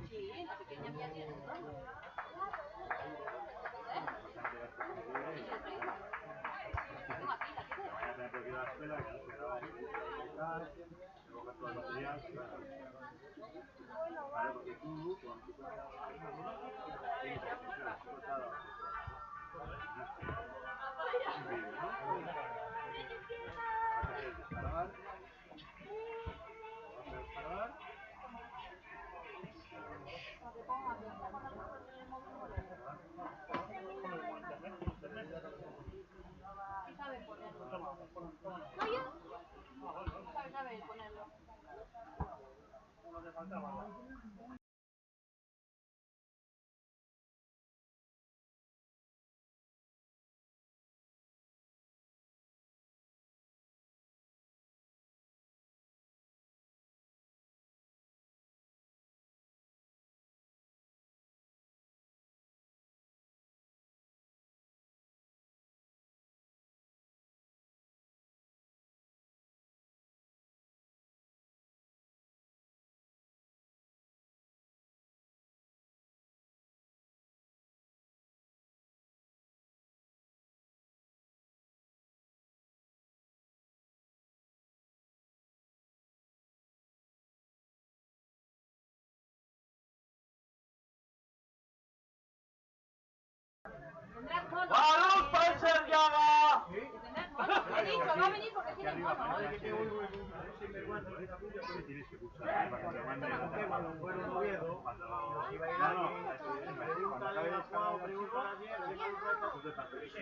Sí, la pequeña mía tiene un trono. Claro, porque tú, con tu Y sabe ponerlo. Sabe ponerlo. No te faltaba. ¡Vamos, Panzer Llaga! Tendrás mono. Lo he dicho, no venís porque tiene mono. tienes que pulsar Cuando fueron a Oviedo, iba a ir alguien, pregúntale a Juan, pregúntale a quién,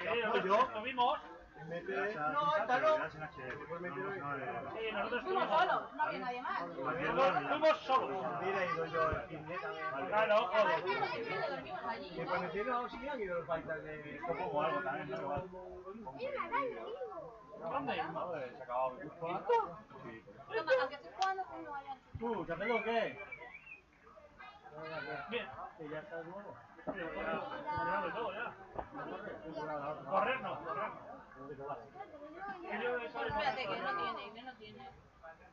Sí, lo vimos. no, esta no. Después me quiero ir. Sí, nosotros Fuimos fuimos. solos, no había nadie más. Fuimos solos. Hubiera ido yo el fin de también. Claro, Aparte, joder. dormimos allí. Después me dice, no, sí, han ido los faltas de... Como algo también, ¿no? Igual. ¿Dónde? Se acababa el curso. Toma, aunque estés jugando, que no vayan. ¿Tú, te pedo qué? Bien. ¿Que ya estás nuevo? Ya de todo, ya. Correr no, correr no. Que yo eso es- Espérate, que no tiene.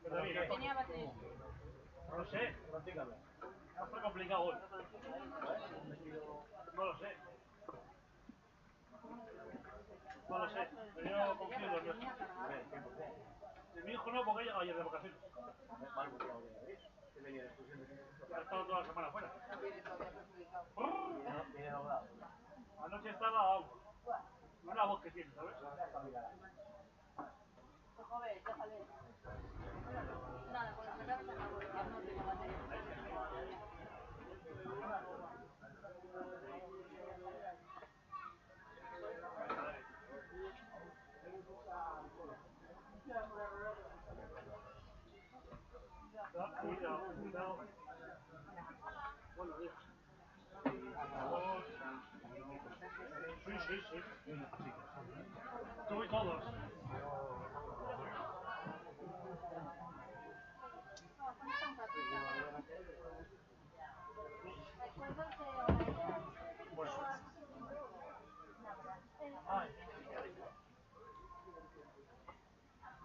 Pero bien, Tenía batería. no sé. Va a estar complicado hoy. No lo sé. No lo sé. Pero yo confío en los nuestros. De mi hijo no, porque ha llegado ayer de vacaciones. Ha estado toda la semana fuera. Anoche estaba, vamos, una voz que tiene, ¿sabes? Joder, déjale. Nada, con la cabeza acabó, ya no tengo batería. Cuidado, cuidado. Buenos días. Sí, sí, sí. Tú y todos. Ay.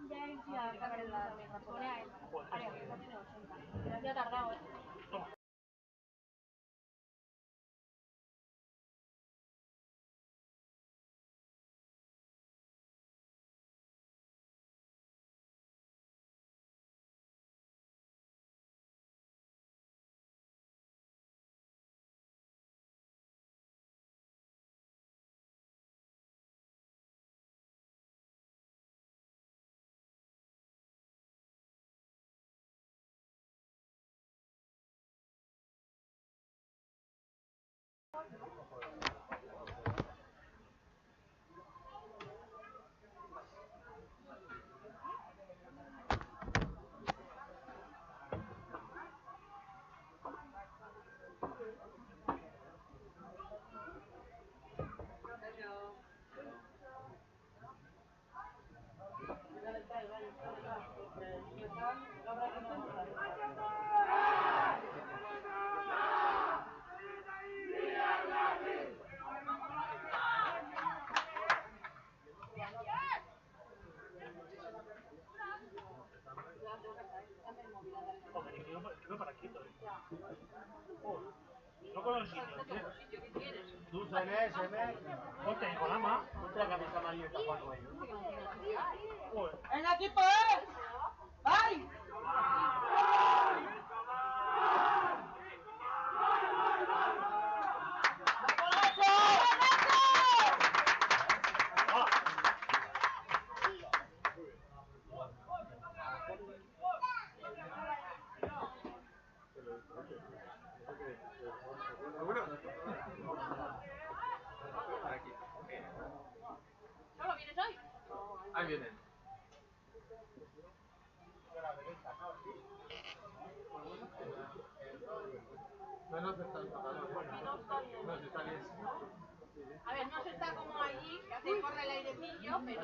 Ya he ido a sacar la pone a él. Área, no tiene 80. Ya ha tardado, Toma. No para quieto, Joder. No con los sitios, tío. Tú, Seme, Ponte ahí con ama. ponte la camisa amarilla y tapa el cuello. Joder. ¡En equipo, eh! ¡Ay! ¿Solo vienes hoy? Ahí vienen. Menos está el tocador. No, si está bien. A ver, no se está como allí, que hace corre el airecillo, pero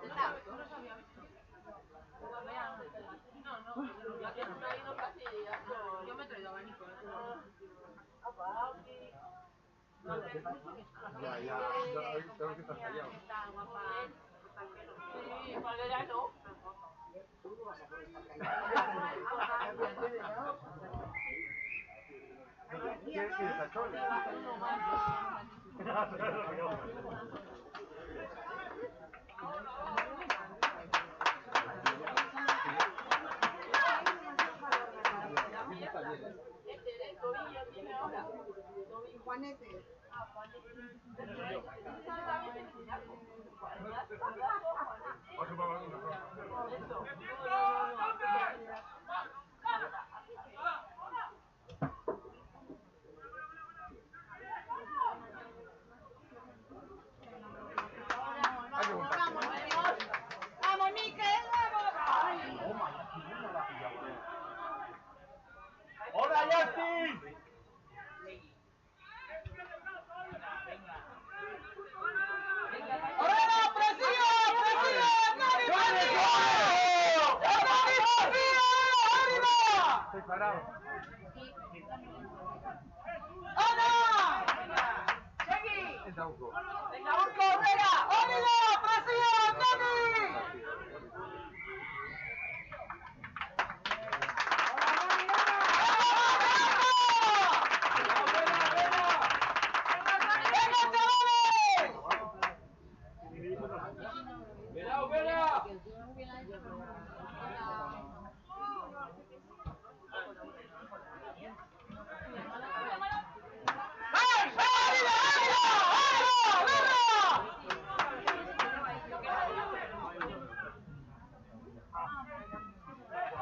está. No, no, ya que no he traído casi, yo me he traído abanico. Ya, tengo que estar callado. Está guapa. Sí, para el verano. ¿Quieres a Chole? Juanete. ¡Vamos, Miquel! ¡Vamos! ¡Hola, Justin! ¡Arriba, presión! ¡Presión! ¡Dani, presión! ¡Dani, presión! ¡Arriba! Estoy parado. ¡Ana! ¡Segui! El Dauco. ¡Venga, Urco, venga! ¡Arriba, presión! ¡Dani!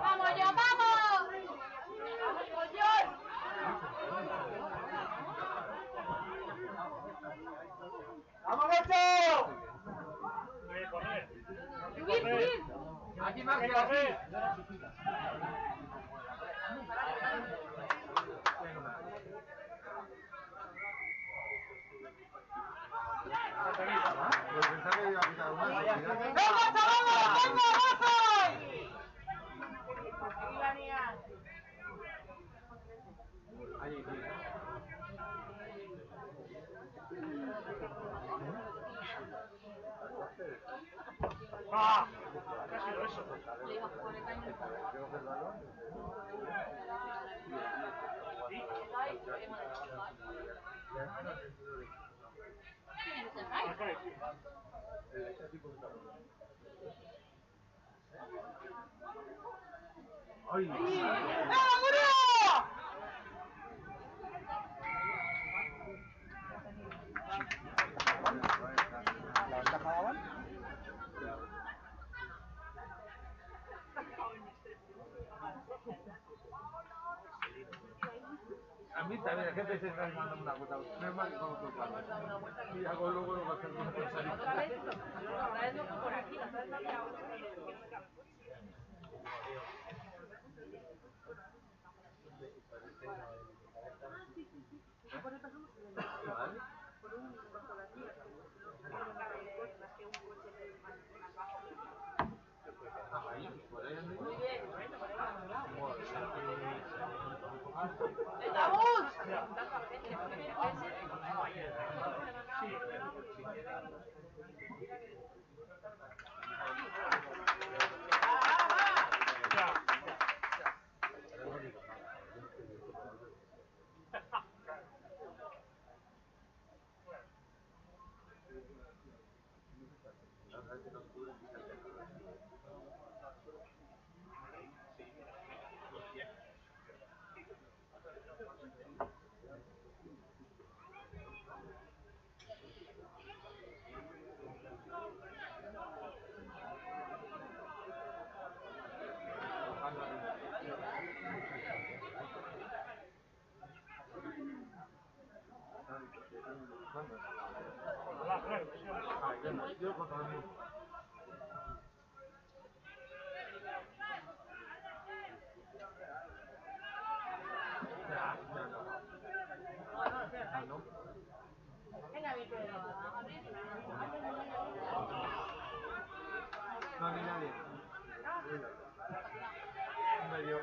¡Vamos, John, vamos! ¡Vamos con John! ¡Vamos, Nacho! Correr. ¡Subir! Aquí más que aquí. Correr. Pues pensaba que iba a quitar una. ¡Venga, chavales! ¡Venga, Rafa! Allí, sí. ¡Ah! ¿Qué ha sido eso? Ay, ¡Venga, Murillo! ¿La ventaja daban? a mí también, la gente se está mandando una puta. No es más que como tocado. Y hago luego lo que hacer una cosa. Otra vez no fue por aquí, otra vez no había otro. ¿Vale? Ahí, por ahí ando yo. ¡Vamos! Ya. ver si nos cubren y se alteran. Yo contra el mundo. Venga, mi Pedro. No, ni nadie. Medio.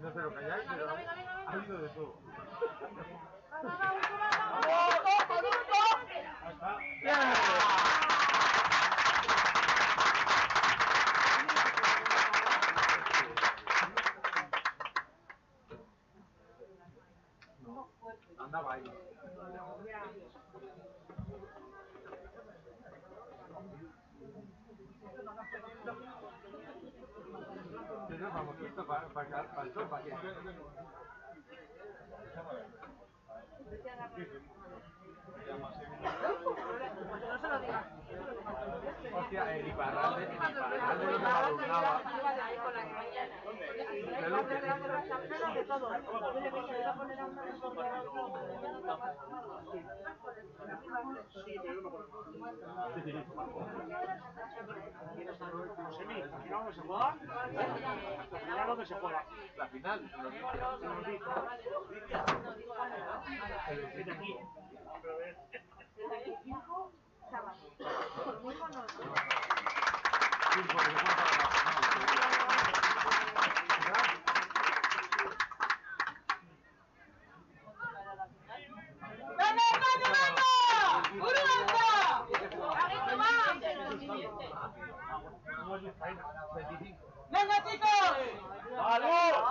No sé lo que hay, pero ha habido de todo. Andaba ahí. Pero vamos, esto para el sol, para que... No se lo digas. Hostia, el Iparralde no me madrugaba. De todo. Josemi, ¿aquí dónde se juega? ¿La final dónde se juega? La final, los Desde aquí. Pero ves. ¡Venga, chicos! ¡Vamos!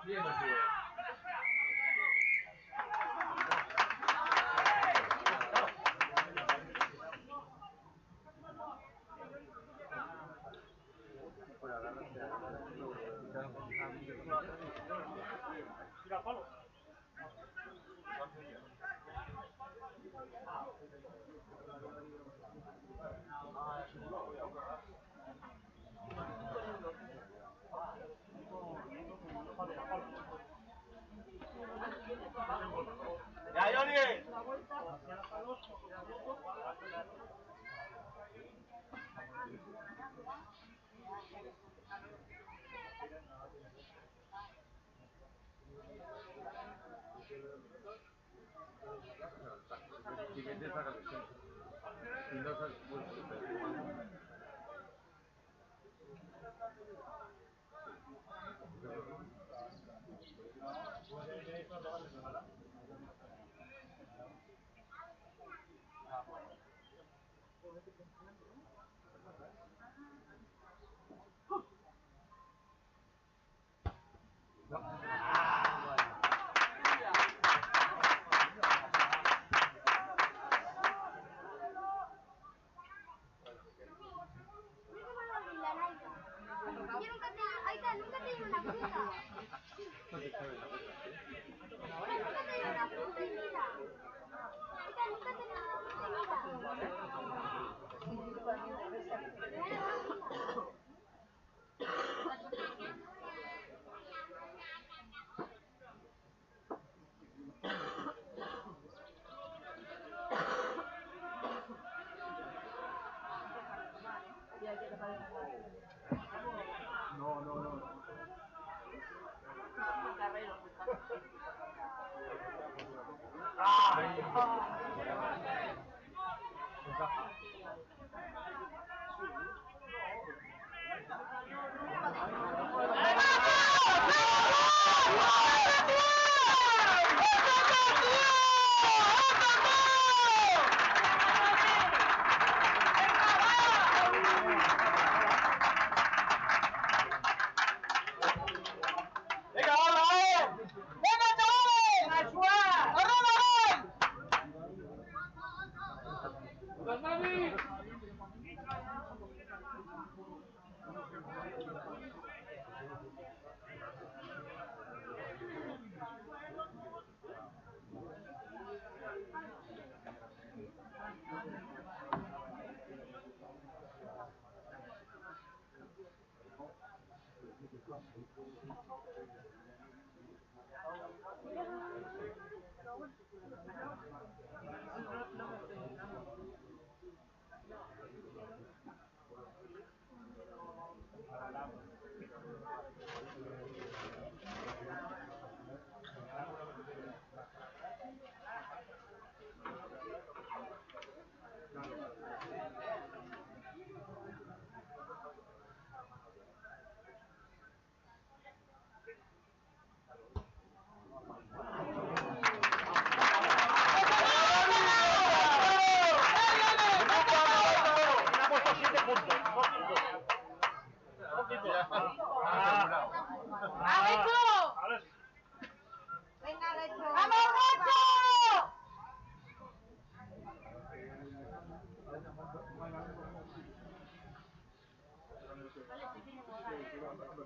Bien, Mira, palo. ¡Ya, Johnny! siguiente saca el centro. Y no sale muy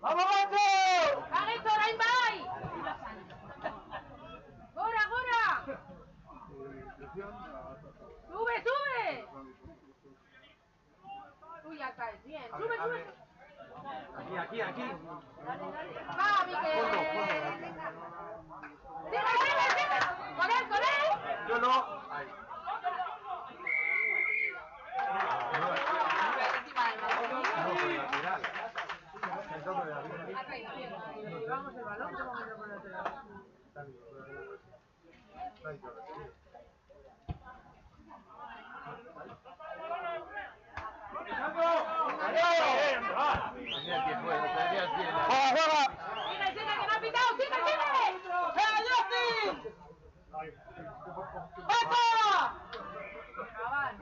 ¡Vamos, Mancho! ¡Aguito, orain bai! ¡Gora, gora! ¡Sube, sube! Uy, ya caes, bien. ¡Sube, sube! Aquí. ¡Va, Miquel! ¡Sigue! ¡Con él! Yo no. Ahí. Vamos el balón, ¿cómo me lo pone el lateral? ¡Sigue, que no ha pitado! ¡Sigue! ¡Pasa! Cabal.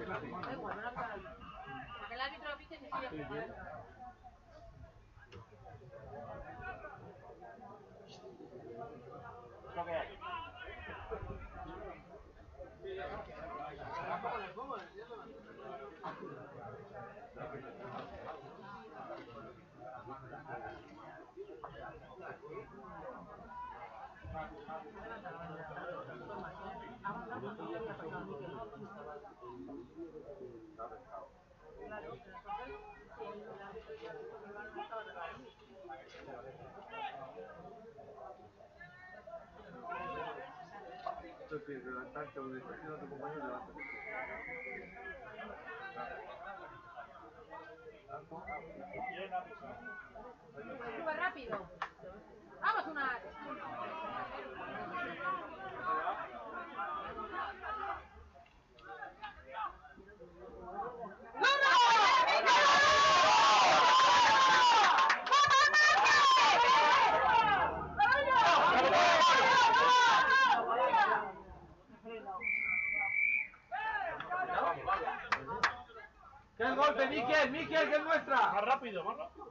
Da igual, no la pita nadie. Para que el árbitro lo pite y se sigue jugando. Lo que hay. Entonces, levantarte donde estás haciendo tu compañero, levántate. Sube rápido. Vamos, una. ¡Que el golpe, Miquel, que es nuestra! Más rápido, más rápido.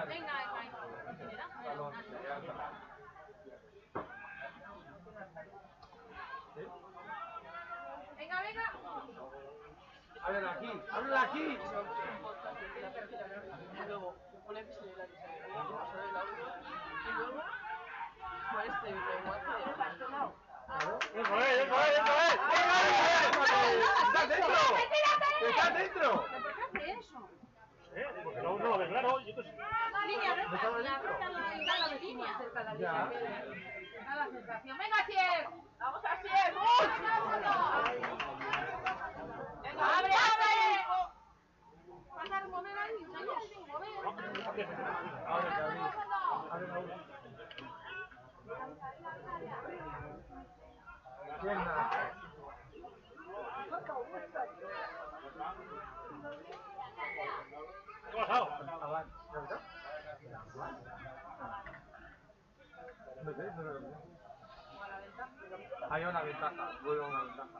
Venga. ¡Ábrela aquí! Y luego pone que se le da que se le pasar el audio y luego por este lenguaje ¡Eso es! ¡Estás dentro! ¿Por qué hace eso? Porque no lo ve claro, yo que sé. Línea recta, la línea. Ya. Da la sensación. ¡Venga, Sier! ¡Vamos a Sier! ¡Vámonos! No sé, no sé. Hay una ventaja, vuelve una ventaja.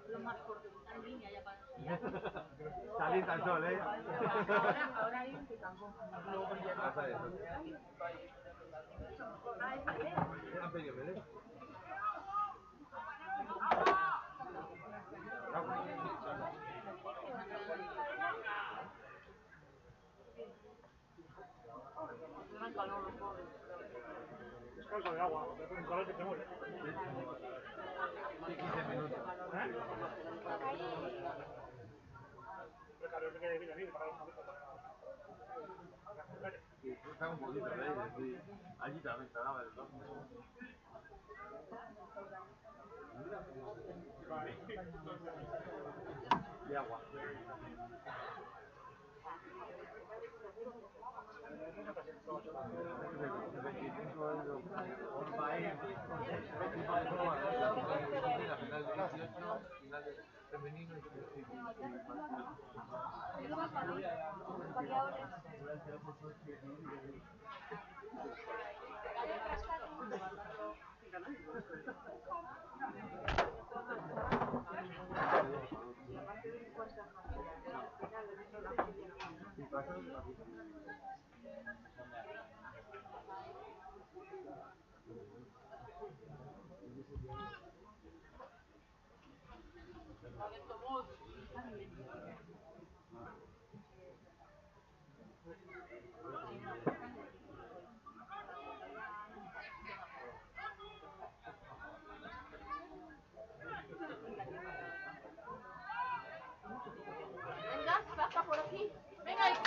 Lo más corto, en línea ya para Calienta el sol, ¿eh? ahora hay un que tampoco. Pasa eso. Han pedido Belén. Tienen calor los pobres. Descanso de agua, un calor que te muere. Sí, 15 minutos. El calor que viene a mí, para los momentos. Sí, está un poquito de aire, sí. Allí también está nada, ¿no? Y agua. Venga, pasa por aquí. ¡Venga, venga!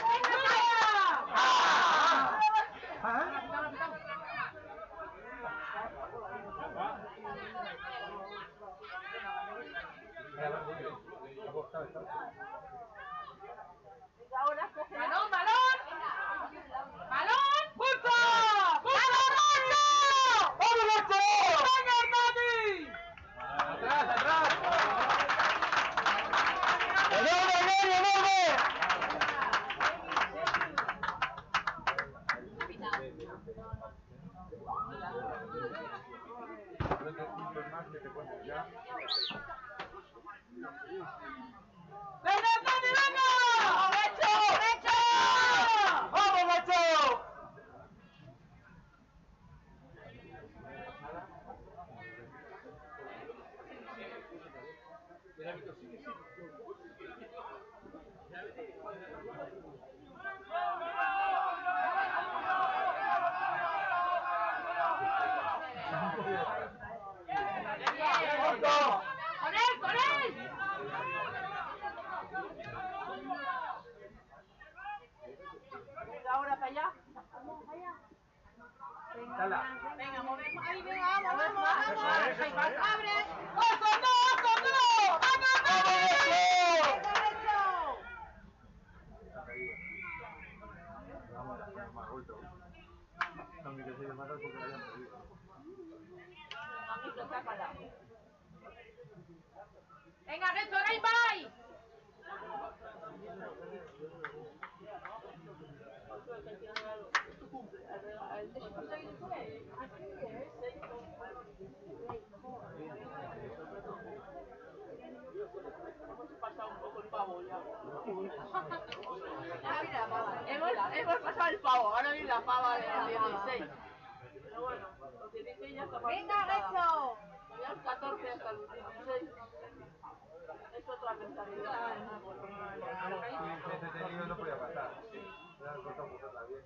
Ahora coge. ¡Balón, balón! ¡Balón! ¡Punto! ¡Vamos, Nacho! ¡Vamos, Nacho! ¡Venga, Nati! ¡Atrás, atrás! ¡Venga, Nati, venga! ¡Vamos, Nacho! ¡Nacho! ¡Vamos, Nacho! ¡Con él, con él! Venga, ahora para allá. Venga, movemos. Ahí, venga, vamos, vamos, Eso vamos. es, eso es. ¡Abre! ¡Oso, no, oso, no! ¡Vamos, vamos! ¡Venga, Rezo, ahí vais! Pasado un poco el pavo ya. Hemos pasado el pavo, ahora viene la pava de los 16. Pero bueno, los 16 ya está pasando. ¡Venga, Rezo! Ya el 14 hasta los 16. Es otra mentalidad. Ese tenido no podía pasar. Ya lo cortamos otra vez.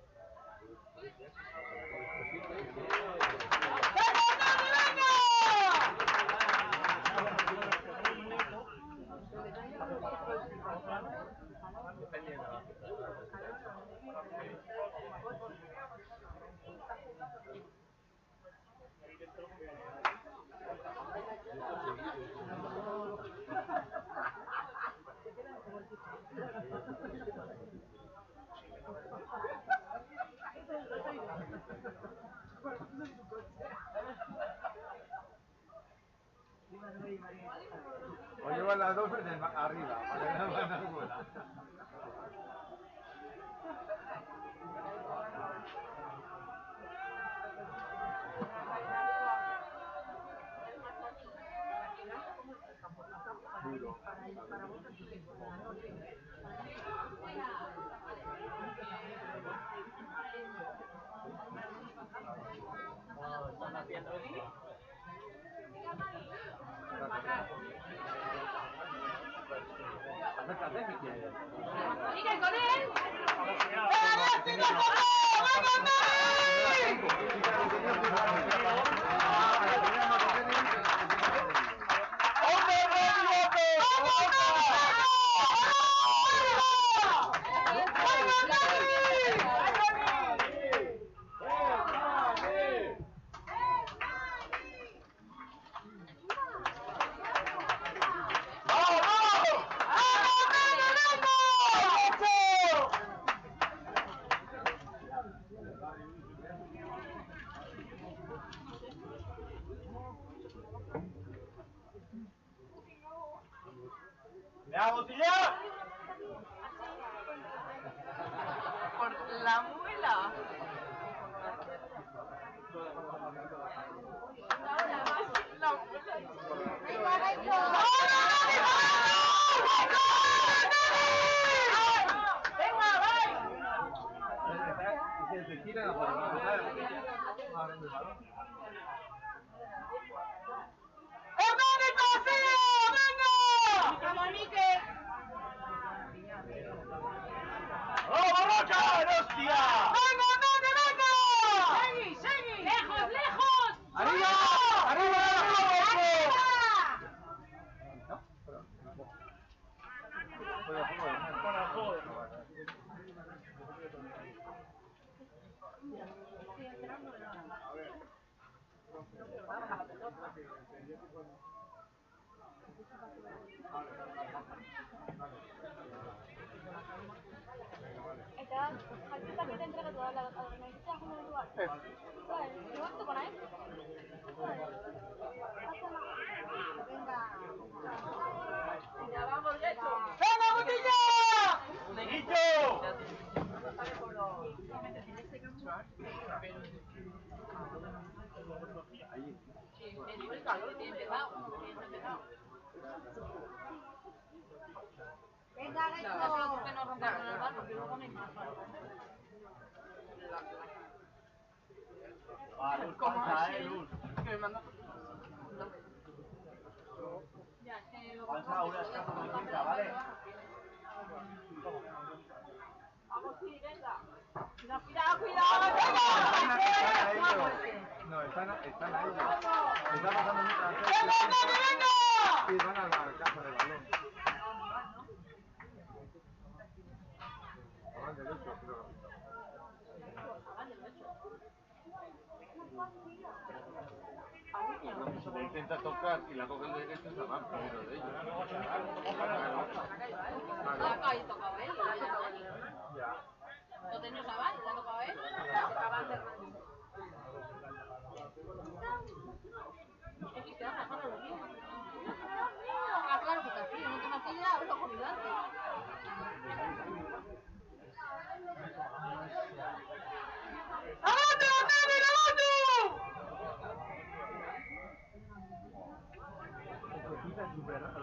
O llevan las dos arriba. Están haciendo aquí. Acércate, que quieres. ¡Sigue con él! ¡Ya, botella! Por la muela. La muela. Que se tiran a por el balón, ¿sabes? Abren el balón. ¡Vamos, Nike! ¡Vamos, hostia! ¡Segui, segui! ¡Lejos, lejos! ¡Arriba! ¡Arriba! Aquí también te entrega toda la organización como el lugar. ¿Sabes? ¿No vas con él? ¡Ya vamos, derecho! ¡Venga, botella! ¡Neguito! El calor tiene empezado. Venga, Que no rompan con el bar porque luego no hay más. Ah, Luz, ¿Cómo panza, así? Luz. Que me manda. Ya, es que lo Panza, una escasa muy rica, ¿vale? Vamos, sí, venga. Cuidado, cuidado, No, están ahí. Están pasando muchas veces. Y van a la casa del balón. Van derecho, pero... Se le intenta tocar y la coge el derecho y se va primero de ellos. Ahí tocaba él. Ya. Lo tenía Sabal, le ha tocado él. Es que queda mejor lo mismo. Ah, claro que está frío, no te maquillas, es oscuridad. Quita super, o sea,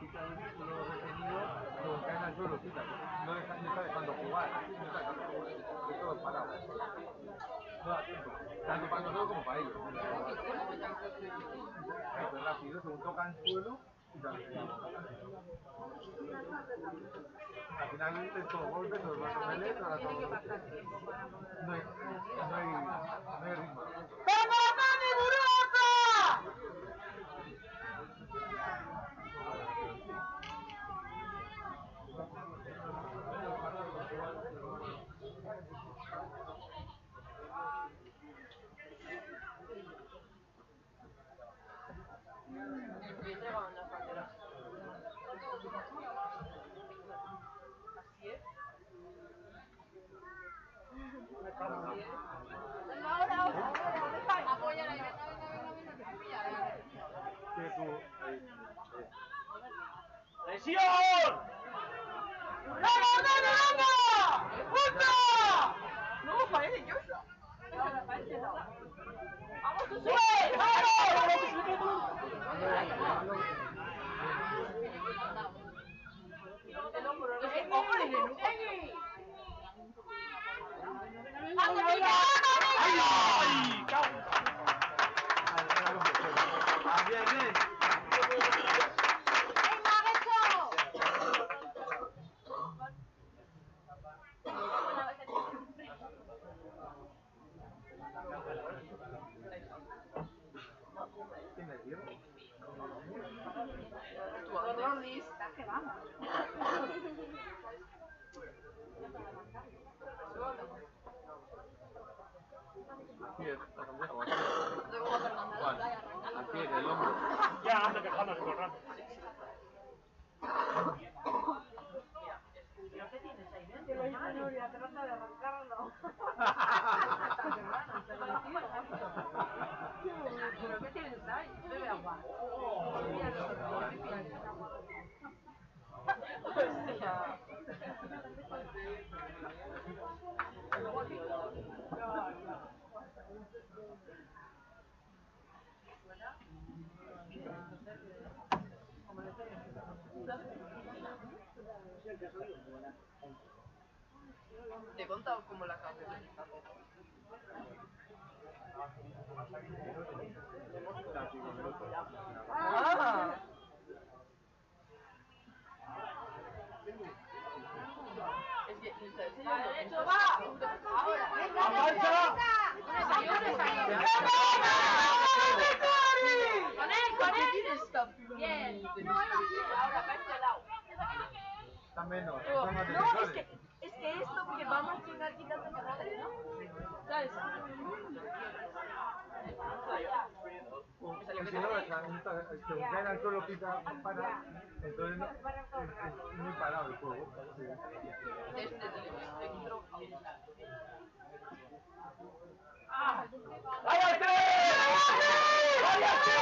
quita los detenidos, los caen al suelo, quita. No está dejando jugar, no está dejando jugar. Es todo parado. No da tiempo. Tanto para nosotros como para ellos. Es rápido, según tocan suelo, y también. Al final es todo golpe, todo golpe, todo no hay ritmo. Me entregaban las banderas. Así es. Apoyan ahí, venga, que se pilla. Que tú, ahí. ¡Presión! No, parece yo. ¡Vamos, tú ¡Vamos! ¡Ay! ¡Cago! Bien, bien. ¿Quién es, tío? Que vamos. Aquí es la camiseta, ¿o aquí? ¿Cuál? Aquí es el hombro. Ya anda quejándose todo el rato. Que lo hizo Nuria, trata de arrancarlo. ¿Pero qué tienes ahí? Bebe agua. Hostia. Te he contado cómo la cambié de esta foto. Ah. Es que me está enseñando. ¡Derecho, va! ¡Ahora! ¡Venga, ¡Avanza! ¡Con él! Bien. Ahora, para este lado. Está menos. No, son más es defensores. que esto porque vamos a chingar quitando el cadavre, ¿no? ¿Sabes? Porque si no, según caen al suelo pita para, entonces no, es muy parado el juego. Este televisor. ¡Váyate! ¡Váyate!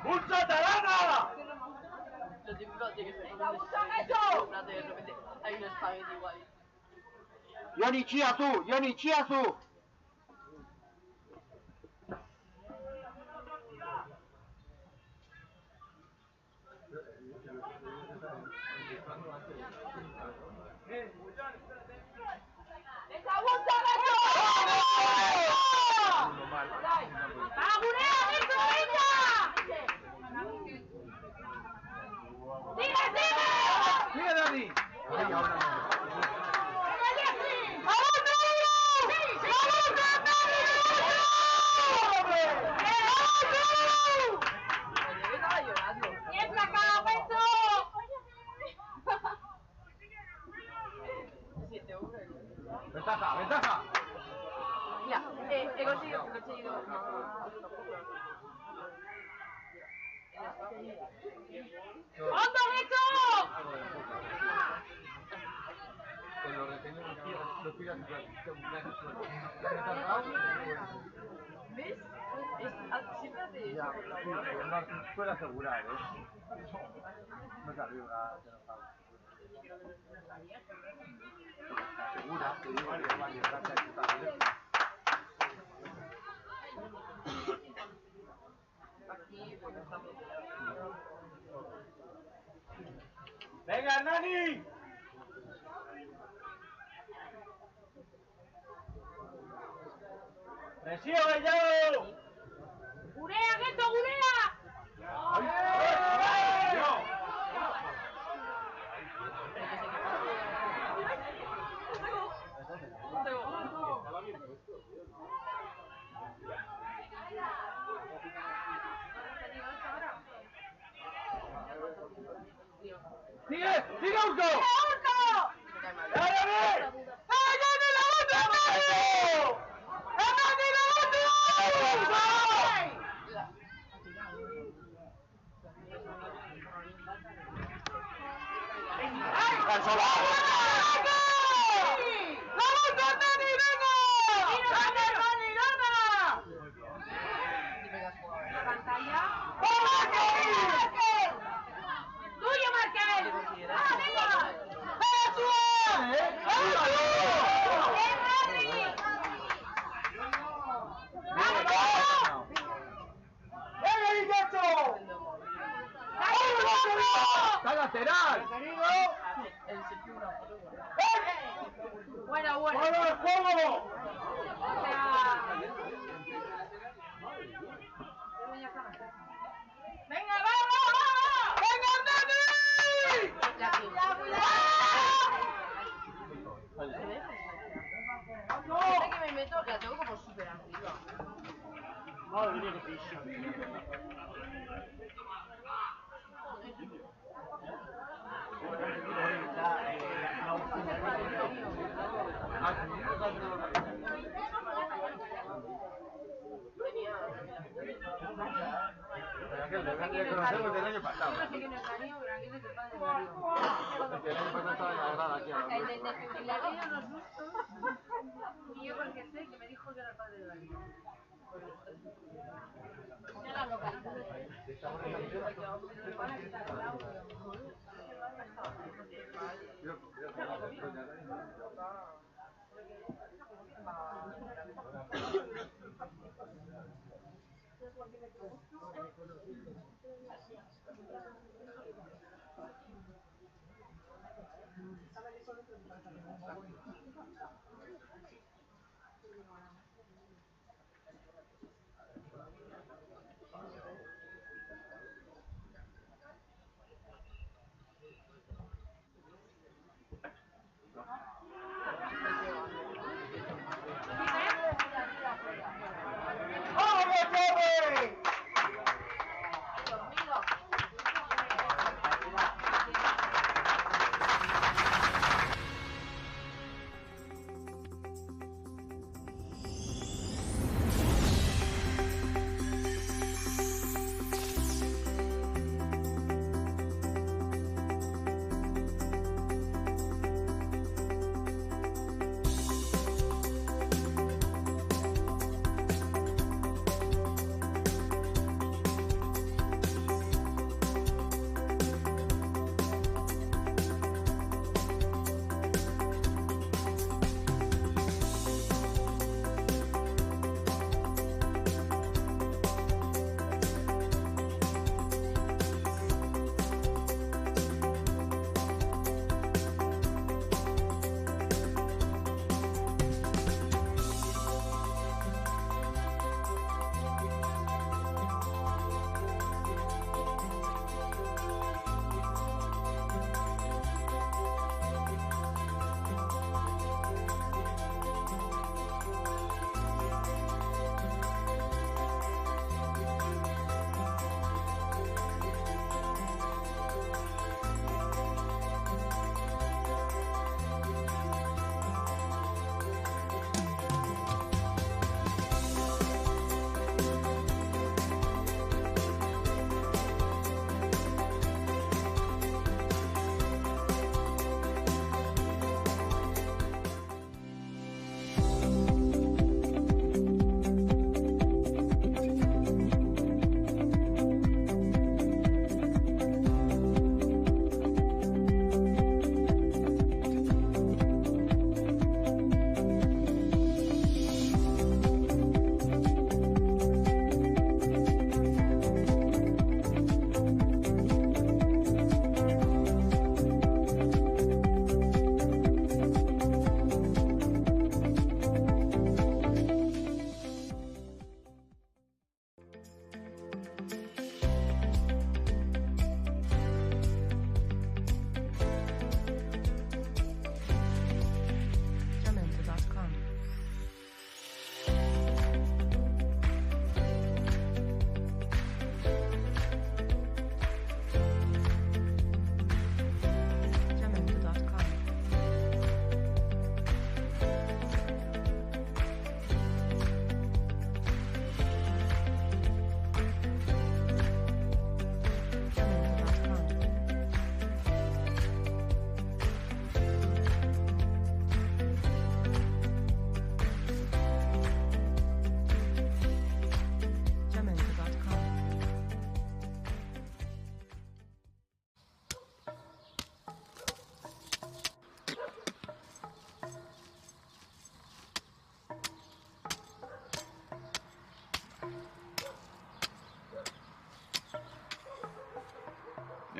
¡Mucha tarana! Lo típico de que se pone un plato y de repente hay un espagueti igual. Johnny Chiazu, Johnny Chiazu. ¡Sigue, Dani! Ay, ahora no. Yo estaba llorando. ¡Ventaja, ventaja! Mira, he conseguido. Con los retenidos los tiras y ¿Ves? Siempre hace eso. ya, sí, pero no puede asegurar, ¿eh? No se arriesga, se nos sabe. Segura, te digo, vale, gracias, Aquí, pues estamos. ¡Venga, Nani! ¡Presión, Bellao! ¡Gurea, Gueto, gurea! ¡Sigue! ¡Sigue, Urco! ¡Dale! ¡Dale, la otra! ¡Dale! ¡Tuyo, Marqués! ¡Está lateral! Bueno, bueno. ¡Bueno, el juego! O sea... ¡Venga, vamos! ¡Venga, Dani! Siempre que me meto, la tengo como súper arriba. Madre mía, qué pisa. Le conocemos del año pasado. Yo no sé quién es Darío, pero aquí es el padre de Darío. El año pasado estaba en la grada aquí a la El de desfibrilador los sustos. Y yo porque sé que me dijo que era el padre de Darío. Ya la localizado.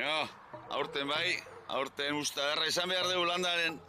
Jo, aurten bai, aurten usta derra izan behar dugu landaren.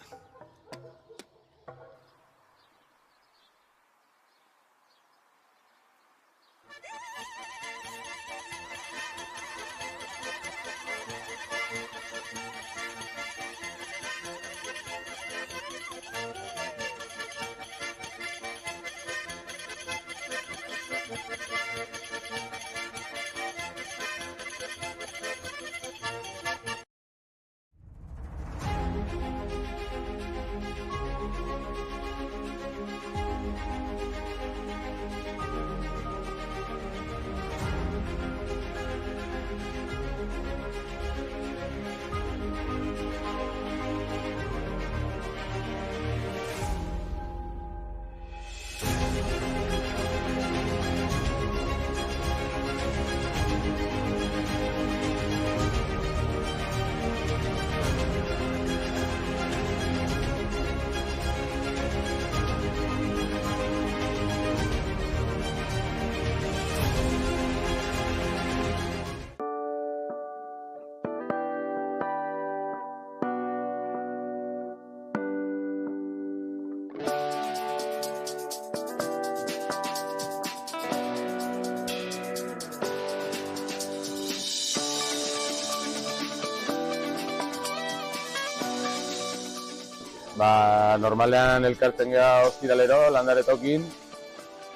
Normalean elkartzen gara ostiralero landaretokin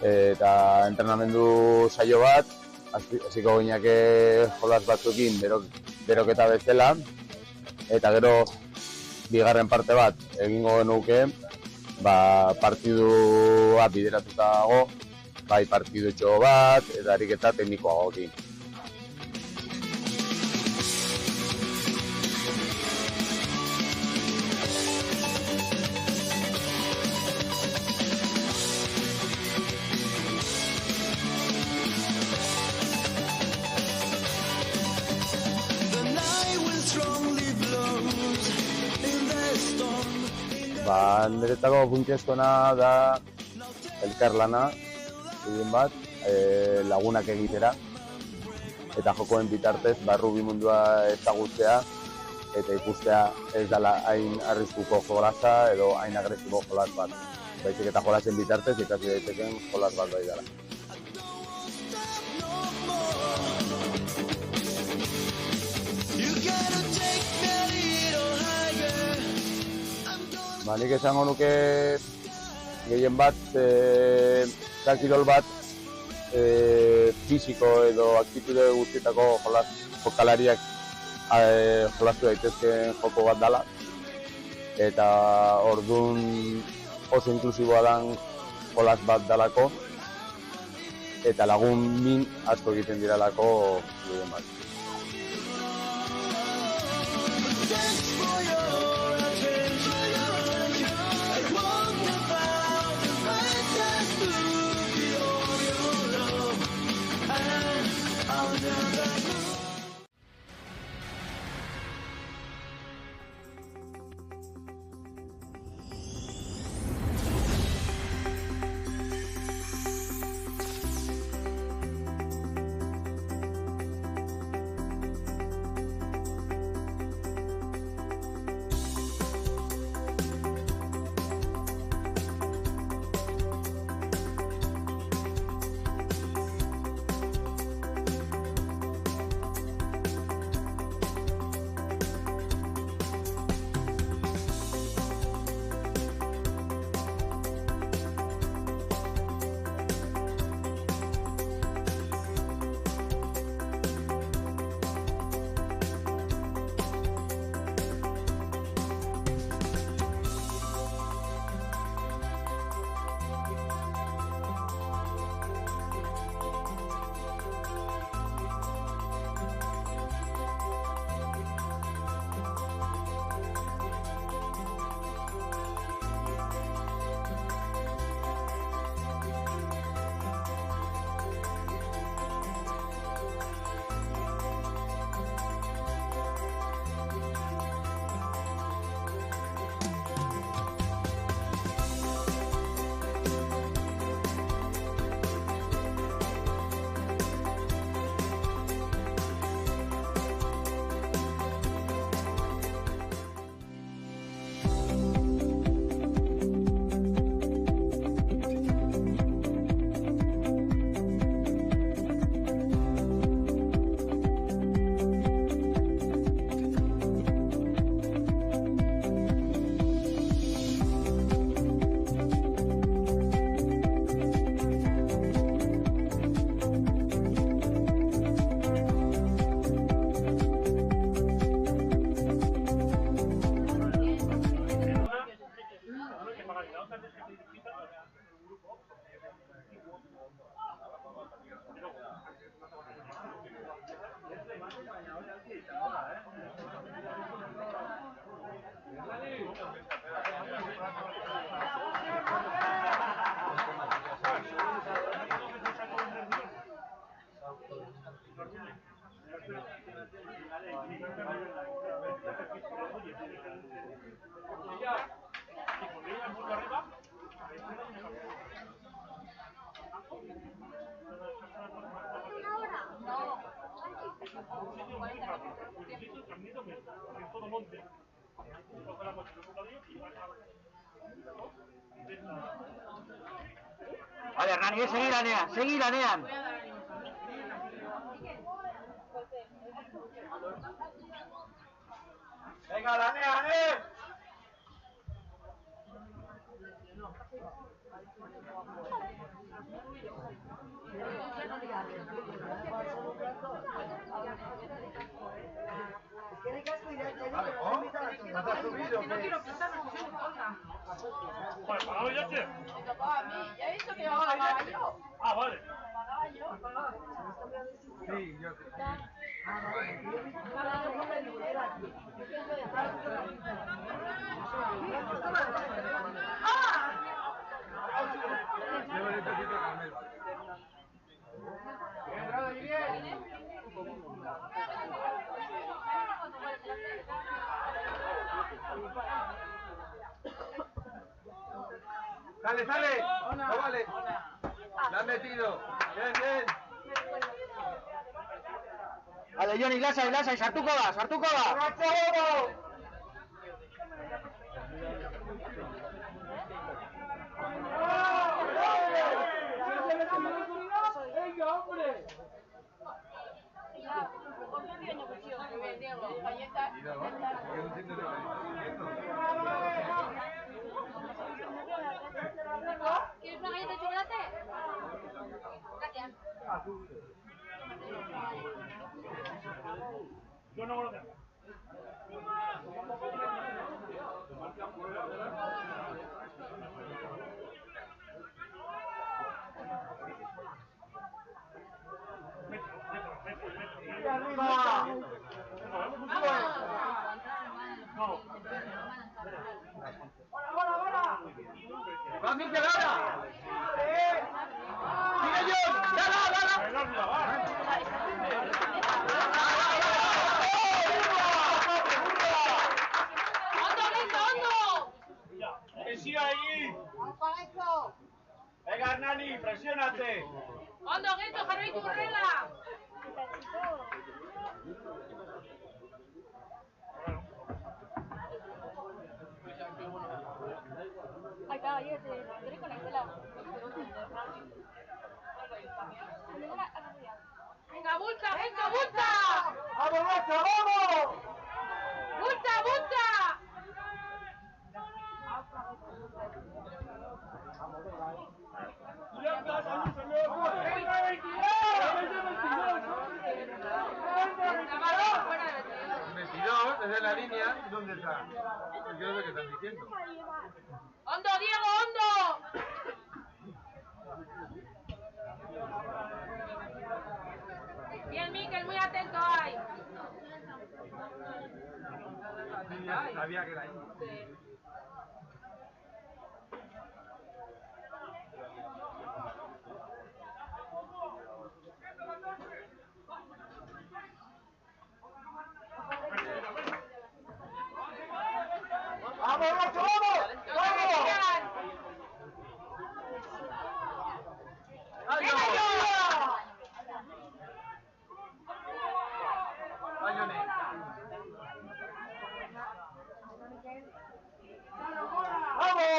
eta entrenamendu saio bat, hasiko gineake jolas batzuekin beroketa bezala eta gero bigarren parte bat egingo genuke partidua bideratuta dago, bai partidutxo bat eta ariketa teknikoagokin. Niretako funtsezkoena da elkarlana, egin bat, lagunak egitera eta jokoen bitartez barrubi mundua ezagutzea eta ikustea ez dela hain arriskuko jolasa edo hain agresibo jolas bat. Baizik eta jolasen bitartez ikasi daiteken jolas bat bai dela. Nik esango nuke gehien bat, kirol bat fisiko edo aktitude guztietako jokalariak jolastu daitezkeen joko bat dela. Eta orduan oso inklusiboa den jolas bat dalako eta lagun min asko egiten diralako gehien bat. Vale, Hernani, seguir anean. Venga, Dane. ¿No te has subido? No quiero pintar, no quiero pintar. Vale, ¿pagado ya, che? Me tocaba a mí. Ya he dicho que lo pagaba yo. Ah, vale. Pagaba yo. Sí, yo. Yo necesito Carmelo. Sale, sale. No vale. La han metido. Bien, bien. Vale, Joni, lasai, sartuko da. ¡Venga, hombre! Muy bien, Diego. Galletas. Y no, que no entiendo nada. ¿Quieres una galleta de chocolate? Gracias. Yo no lo tengo. ¡Y arriba! No. ¡Ahora! ¡Va, Miquel, ahora! ¡Sigue, John! ¡Dala! El árbitro, va. ¡Que sí ahí! ¡Venga, Hernani, presiónate! Ondo, Geto, jarraitu horrela! Ai, baiet, berriko naizela. Venga, bulta, Geto, bulta! ¡Vamos, Nacho, vamos! ¡Bulta! El 22 es de la línea. ¿Dónde está? Yo no sé qué están diciendo. ¡Hondo, Diego, hondo! Bien, Miquel, muy atento ahí. Sí, ya sabía que era ahí. ¡Vamos, Nacho, vamos! ¡Vamos! ¡Venga, yo! Ayone. ¡Vamos!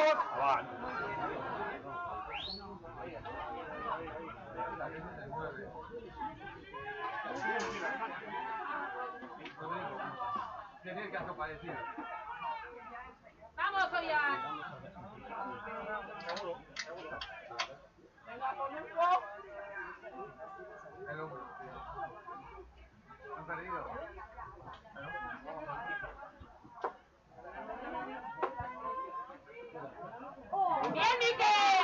Tiene el caso parecido. ¡Vamos, Ollán! El hombro. Han perdido. ¡Bien, Miquel!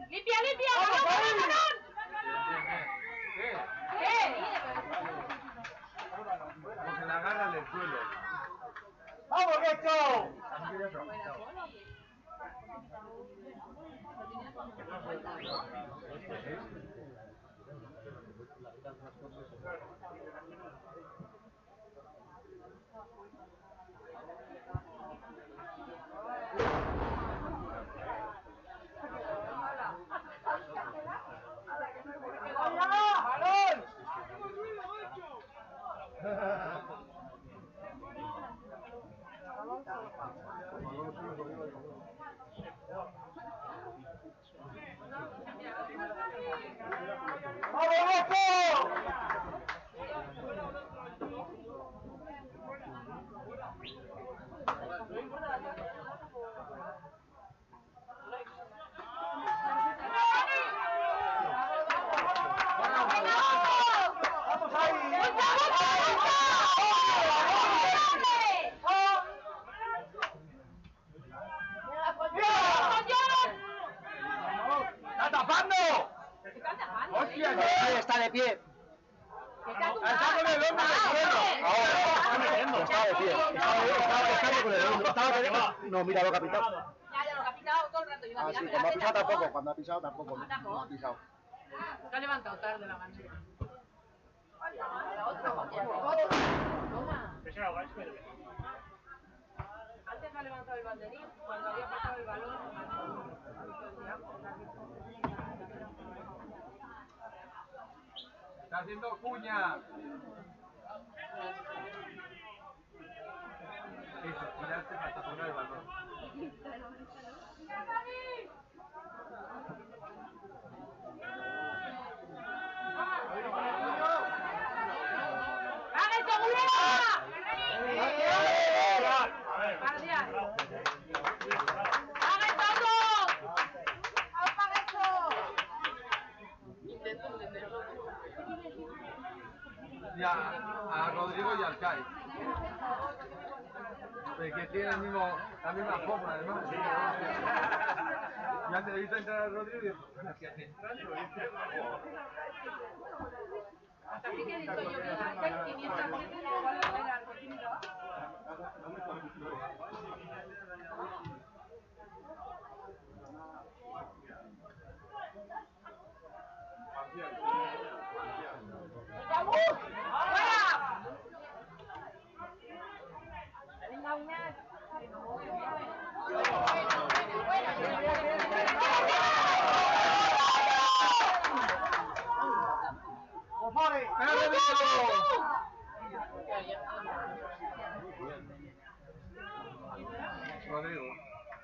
¡Limpia! ¡Balón! ¿Qué? Porque la agarran del suelo. ¡Vamos, Nacho! ¡Está tapando! ¡Hostia! Está de pie. Está con el hombro ahora. Está de pie. Está con el hombro. No, mira lo que ha pitado. Ya lo que ha pitado todo el rato. Ah, sí, cuando ha pisado tampoco. Cuando ha pisado tampoco. No ha pisado. Se ha levantado tarde la bandera. Antes me ha levantado el banderín cuando había pasado el balón. Está haciendo cuña. Eso, girarse hasta poner el balón. Y a Rodrigo y al Kai. Que tienen la misma fórmula, además. Ya te he visto entrar a Rodrigo y digo, ¿qué hace entrar? Hasta aquí que he dicho yo que hace 500 veces igual de la Argentina. Rodrigo,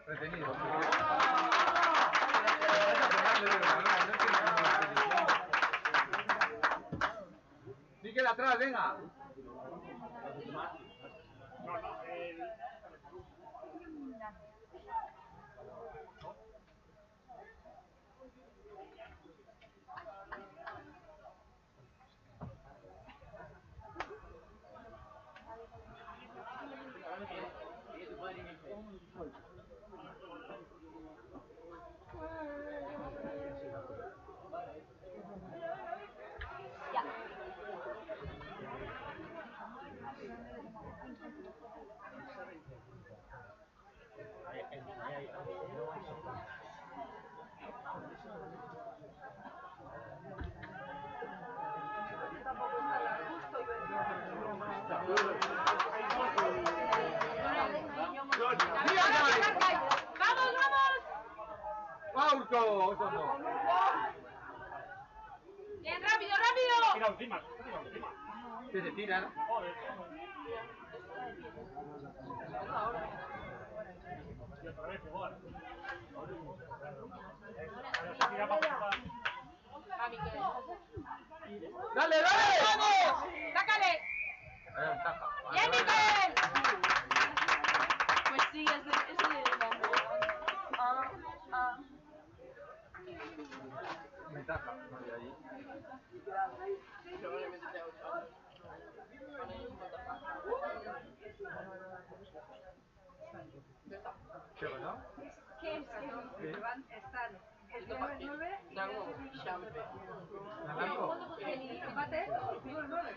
retenido. Sigue atrás, venga. ¡Vamos, vamos! ¡Maurco! Eso no. ¡Bien, rápido, rápido! Tira encima. Que se tiran. Joder. Y otra vez igual. Tira para pasar. A Miquel. ¡Dale, dale! ¡Vamos! ¡Sácale! Hay ventaja. ¡Bien, Miquel! Pues sí, ese de Ventaja. Vale, ahí. Probablemente te hago otra. ¿Qué pasa? Están el 9 ¿Ganando? empate, el 9.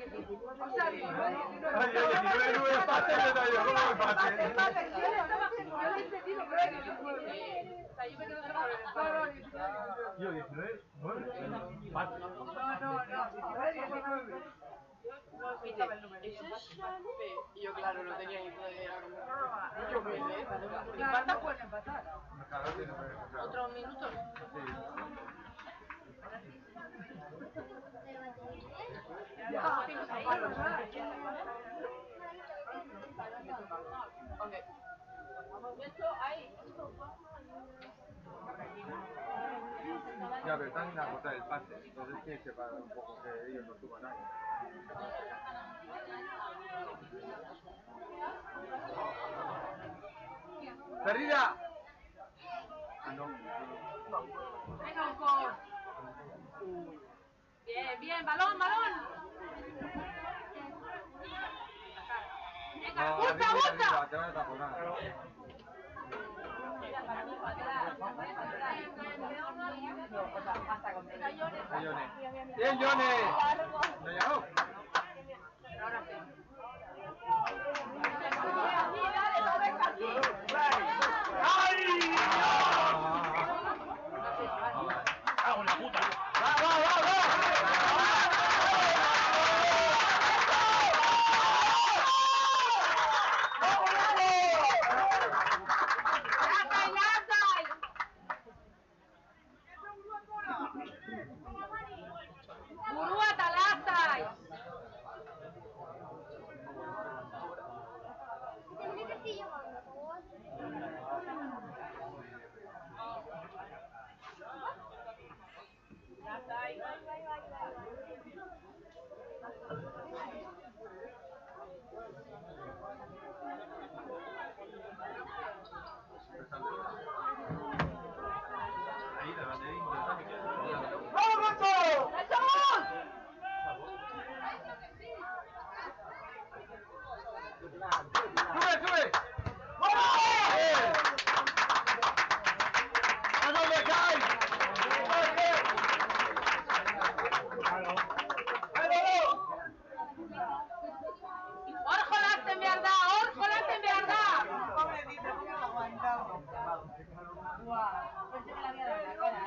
O sea, Ay, el 19 empate, yo no empate. yo lo he entendido, pero sea, yo me quedo con el empate. Yo 19, 9, empate. No. Eso es y yo, claro, no tenía ni idea. Yo qué sé. Empata, pueden empatar. Claro, tiene que ver. ¿Otros minutos? Ok. Ya, pero están en la puerta del pase, entonces tienes que parar un poco que ellos no suban ahí. ¡Perdida! Ah, no. Venga, Ocor. Bien, balón. Venga, No, busca. arriba, te van a taponar. Bien, Yone. ¿No llegó? Ahora sí. ¡Ay! ¡Cago en la puta! Burua Talasai. Ahí, la banderita, intentando que... ¡Sube! ¡A dónde cae! Orjolas en verdad. Pobrecito, que no aguantado. Guau, pensé que le había dado la cara,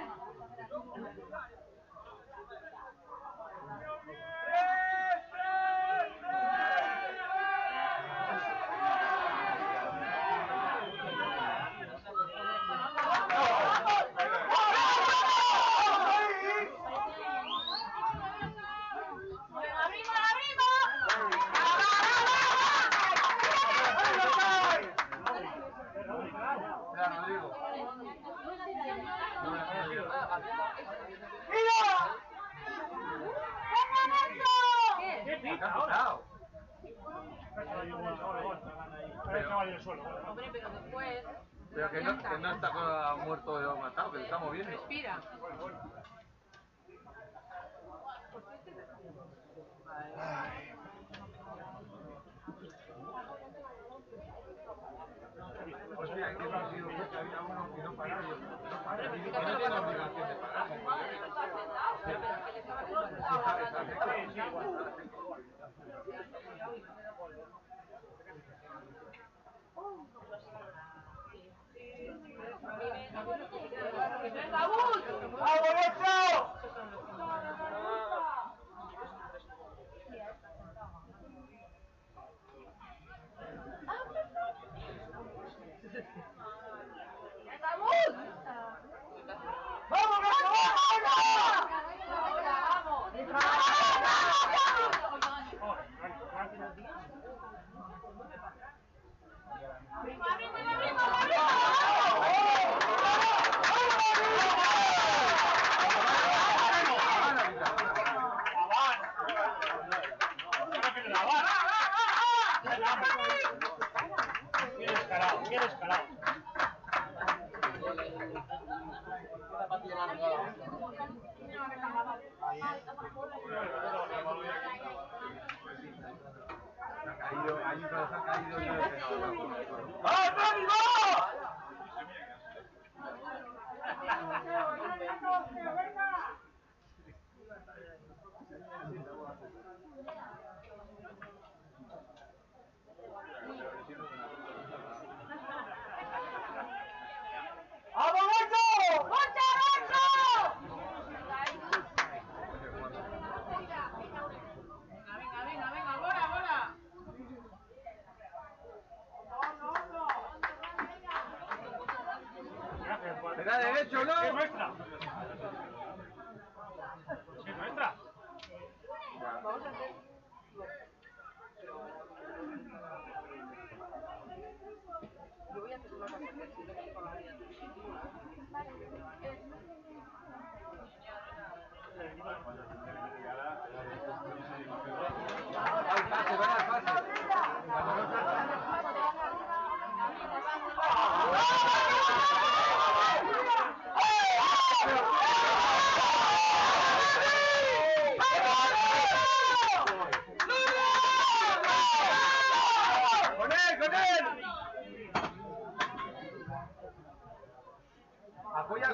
Mira, Rodrigo. ¿Qué ¿Qué ha pita ahora? pasado? Hombre, pero después. Pero que no está muerto o matado, que lo está moviendo. Respira. Hostia, ¿qué partido fue? Que había uno que no paraba y otro que no paraba. Y no tiene obligación de parar. Bien escalado. Ahí se ha caído y ¡Vamos,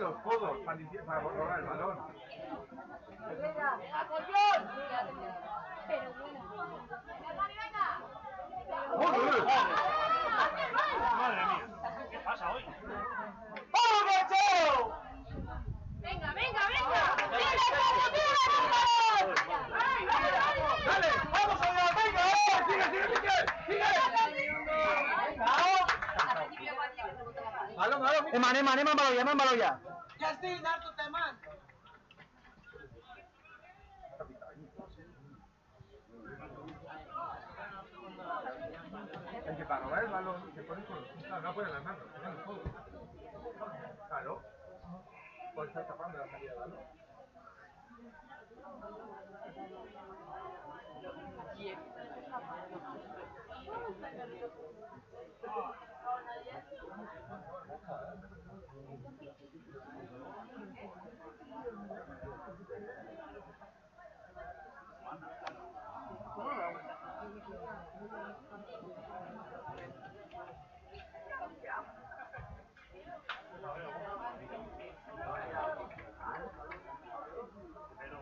los codos para borrar el balón. Madre mía, ¿qué pasa hoy? ¡Vamos, Nacho! Venga, venga, venga. ¡Dale! ¡Vamos allá! ¡Venga! ¡Sigue, sigue, Miguel! ¡Sigue! Balón, balón. Eman, balón ya. Ya estoy dando teman. Es que para robar el balón se ponen con los... Claro, no ponen las manos, ponen los codos. Claro. Pues está tapando la salida del balón.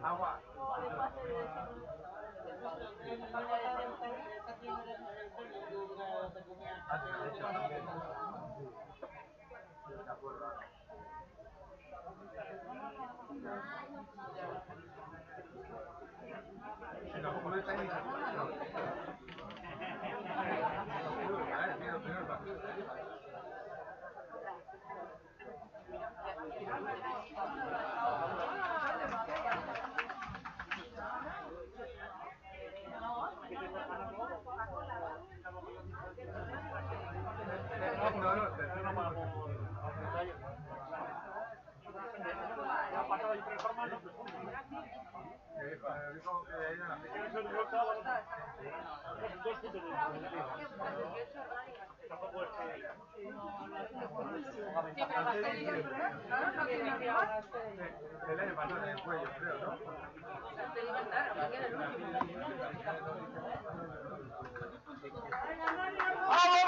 Agua. El año pasado en el cuello, creo, ¿no? ¡Vamos,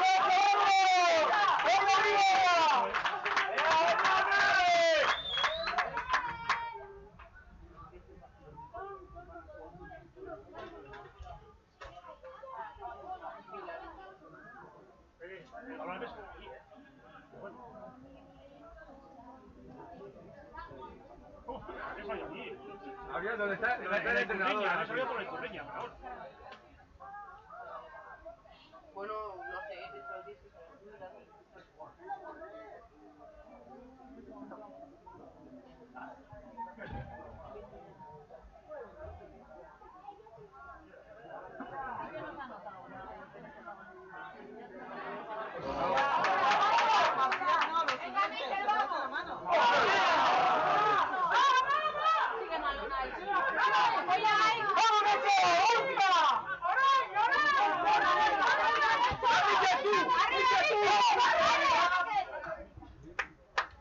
Habría donde está el entrenador. No sabía por el Copeña, pero ahora. Bueno, no sé, eso dice.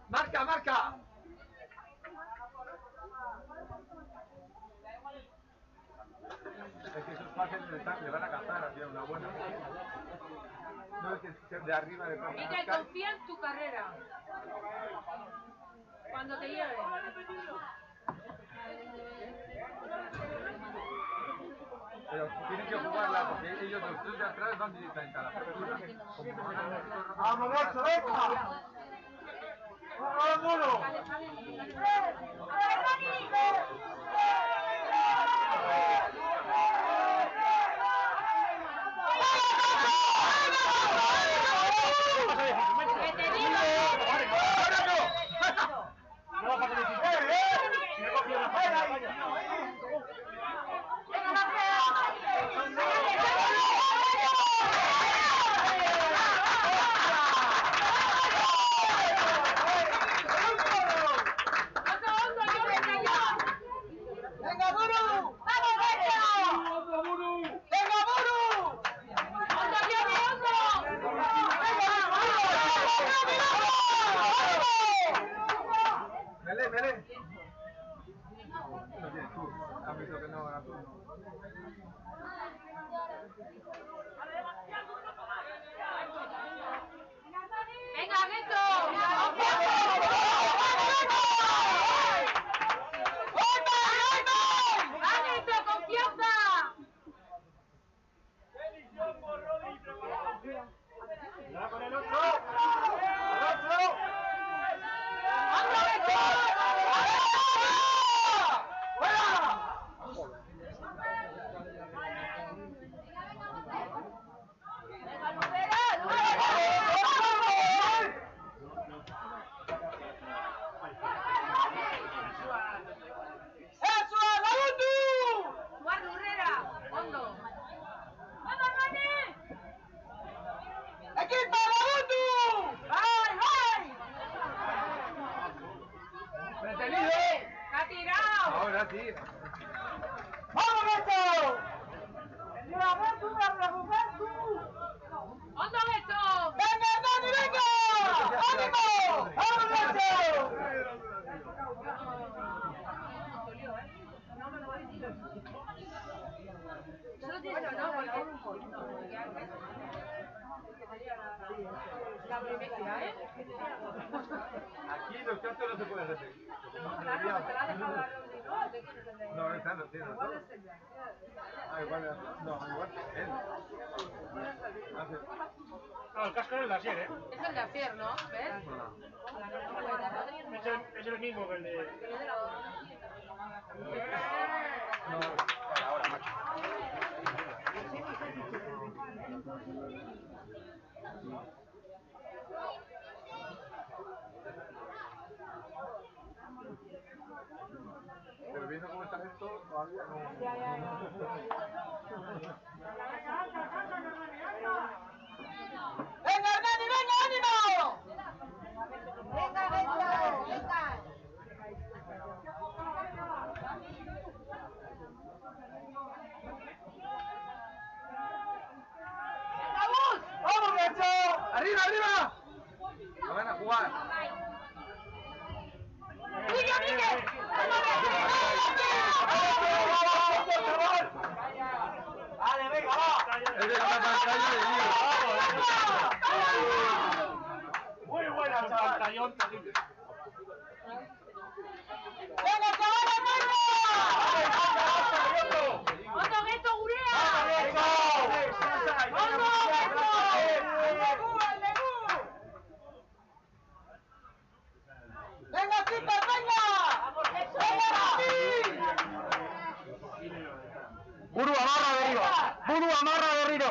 ¡Marca, marca! Es que esos pases le van a cazar hacia una buena. No es que de arriba de pronto. Miguel, confía en tu carrera. Cuando te lleve. Pero tienen que jugarla porque ellos los tres de atrás van directamente a la persona. ¡Vamos, Nacho, venga! ¡Vámonos! ¡Venga, Gueto! era así. ¡Vamos, Beto! ¡Ondo, Beto! ¡Venga, Hernani, venga! ¡Ánimo! ¡Vamos, Beto! Bueno, no, porque la primicia, ¿eh? Aquí los cantos no se pueden repetir. Claro, te la ha dejado la Rodri, ¿no? ¿De quién es el de? No, esta no tiene. Igual es el de. Ah, igual no, igual él. No, el casco es el de Asier, ¿eh? Es el de Asier, ¿no? ¿Ves? Es el mismo que el de... No, ahora, macho. Pero viendo cómo está esto, todavía no. ¡Venga, Hernani, venga, ánimo! Venga, venga, venga. ¡Vamos, Beto! ¡Arriba, arriba! ¡No van a jugar! ¡Sigue, Miguel! ¡Vale, venga, va! Es de la pantalla de Dios. Muy buena el pantallón. ¡Venga, chavales, venga! ¡Ondo, Beto, gurea! ¡Venga, chicos, venga! ¡Venga, Buru, amarra berriro! Buru, amarra berriro!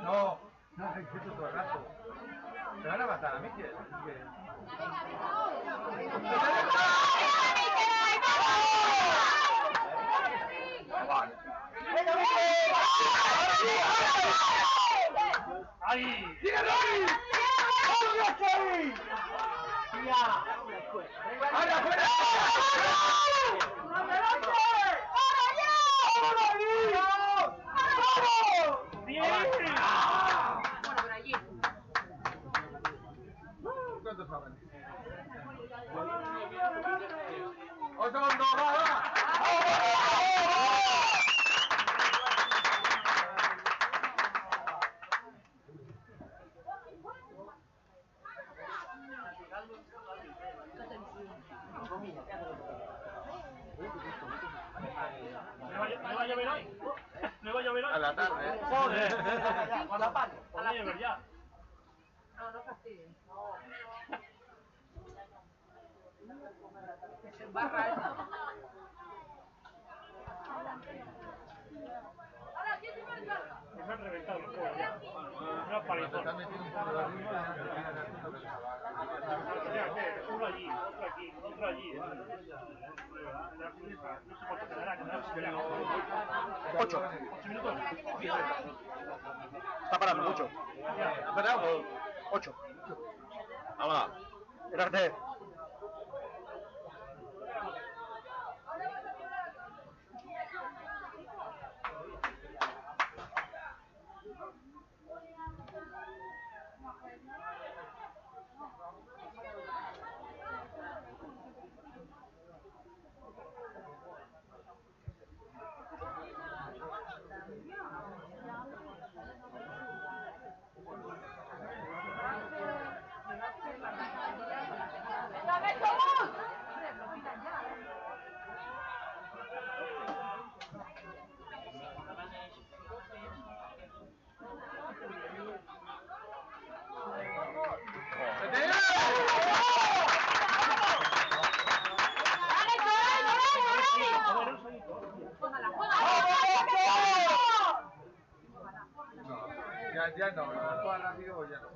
No, no, es que todo el rato. Me van a matar a mí, que... ¡Ahí! ¡Ahora, fuera! ¡Bien! Bueno, por allí. ¿Cuántos saben? ¡Osondo, va, va! ¿Me va a llover hoy? ¿Me va a llover hoy? A la tarde. ¡Joder! ¡Con la pata! ¡Va a llover ya! No, no fastidies. Que se embarra esto. ¡Ahora, ¿quién se va a encargar? Nos han reventado los juegos ya. Una palizón. Están metiendo un poco de ritmo y ya se vienen haciendo que se va. Uno allí, otro aquí, otro allí. No sé cuánto quedará, quedará 8. 8 minutos. Está parando mucho. ¿Ha parado? 8. Vamos. Espérate. Ya no, la juega rápido ya no.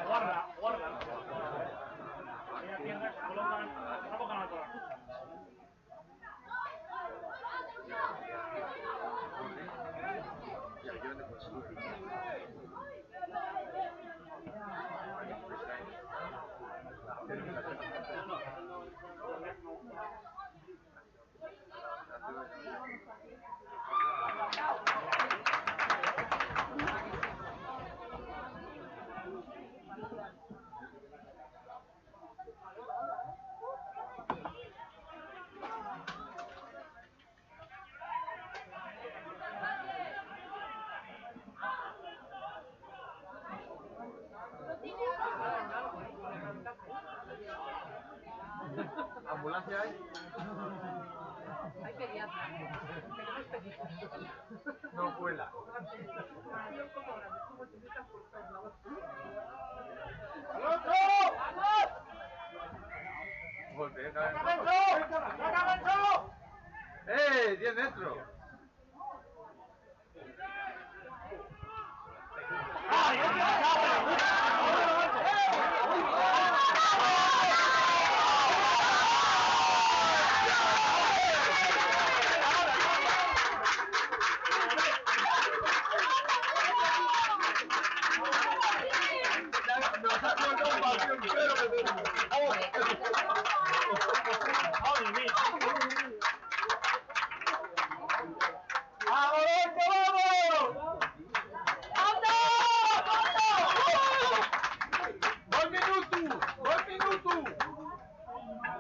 Guarda, guarda. ¿Ambulancia hay? Hay pediatra. Tenemos pediatra. No cuela. ¡Alonso! ¡Vamos! Golpe, ¡Saca Bencho! ¡Saca Bencho! 10 metros. ¡Ay,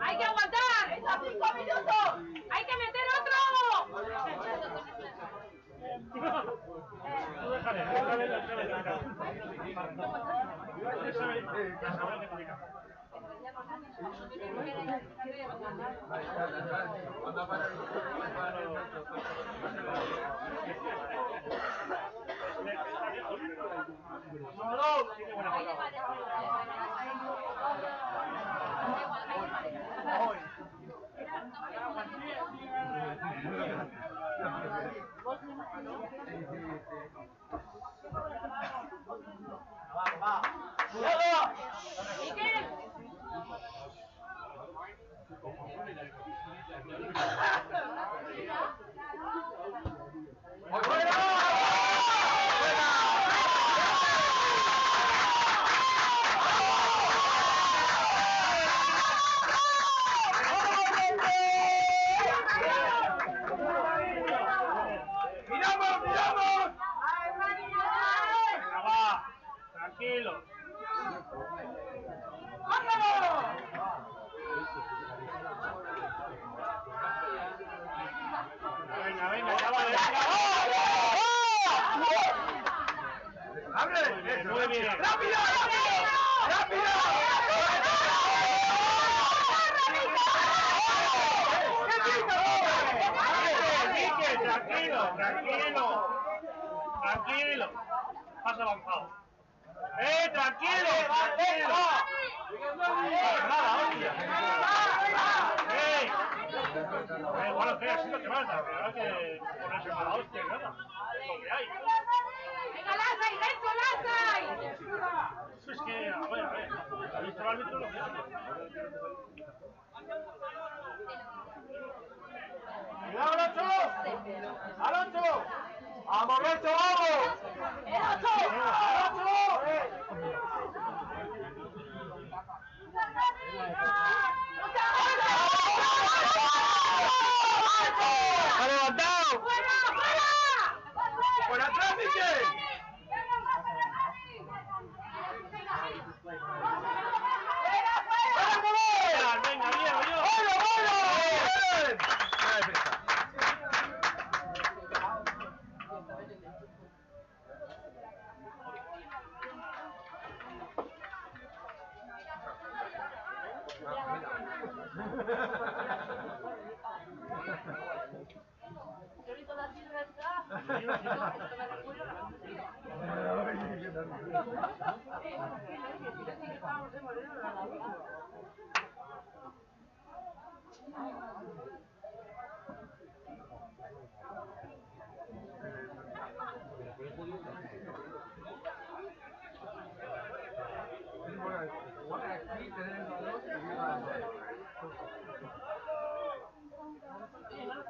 ¡Hay que aguantar! ¡Esos 5 minutos! ¡Hay que meter otro! Tranquilo. Venga, venga, ya vale. ¡Abre! Muy bien. ¡Rápido! ¡Rápido! Miquel, tranquilo, tranquilo. Tranquilo. Has avanzado. Tranquilo, tranquilo. Nada, hostia. Bueno, que así lo que falta, pero hay que ponerse mala hostia y nada. Es lo que hay. ¡Venga, Lazay! ¡Bencho, Lazay! Eso es que, a ver. Ha visto el árbitro lo que hace. ¡Cuidado, Alonso! ¡Alonso! ¡Vamos, Alonso, vamos! ¡Ha levantado! ¡Fuera, fuera! ¡Por atrás, Miquel! Venga, bien, yo. ¡Bien!